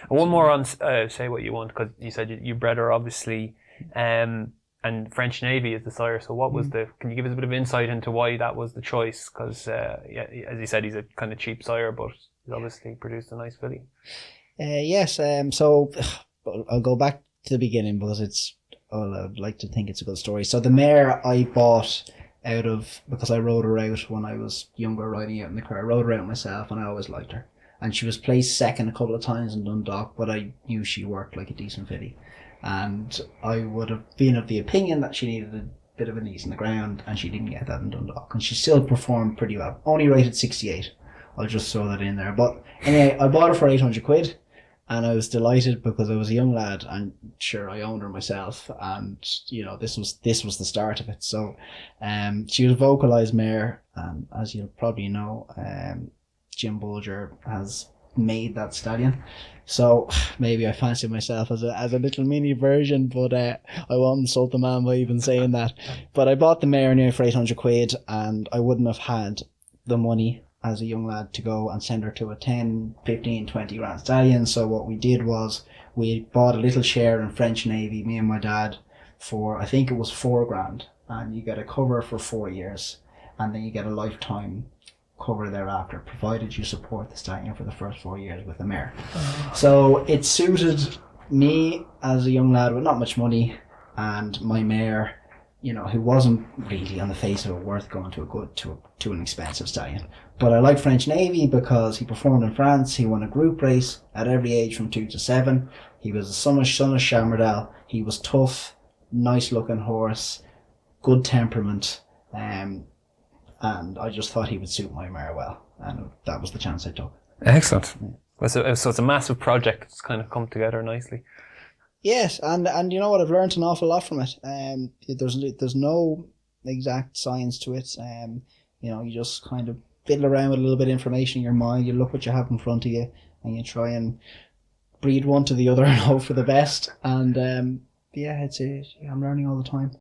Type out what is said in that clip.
One more on Say What You Want, because you said you bred her obviously, and French Navy is the sire. So what was can you give us a bit of insight into why that was the choice? Because yeah, as you said, he's a kind of cheap sire, but he's obviously produced a nice filly. Yes, so I'll go back to the beginning because I'd like to think it's a good story. So the mare I bought because I rode her out when I was younger, riding out in the car. I rode her out myself and I always liked her. And she was placed second a couple of times in Dundalk, but I knew she worked like a decent filly. And I would have been of the opinion that she needed a bit of an ease in the ground, and she didn't get that in Dundalk. And she still performed pretty well. Only rated 68. I'll just throw that in there. But anyway, I bought her for 800 quid. And I was delighted because I was a young lad, and sure, I owned her myself, and this was the start of it. So, she was a vocalised mare, and as you'll probably know, Jim Bulger has made that stallion. So maybe I fancied myself as a little mini version, but I won't insult the man by even saying that. But I bought the mare anyway for 800 quid, and I wouldn't have had the money as a young lad to go and send her to a 10, 15, 20 grand stallion. So what we did was we bought a little share in French Navy, me and my dad, for I think it was 4 grand, and you get a cover for 4 years, and then you get a lifetime cover thereafter, provided you support the stallion for the first 4 years with the mare. So it suited me as a young lad with not much money, and my mare, who wasn't really on the face of it worth going to an expensive stallion. But I like French Navy because he performed in France. He won a group race at every age from 2 to 7. He was a son of Chamerdal. He was tough, nice looking horse, good temperament, and I just thought he would suit my mare well, and that was the chance I took. Excellent. So it's a massive project. It's kind of come together nicely. Yes, and you know what? I've learned an awful lot from it. There's no exact science to it. You just kind of fiddle around with a little bit of information in your mind. You look what you have in front of you, and you try and breed one to the other and hope for the best. And I'm learning all the time.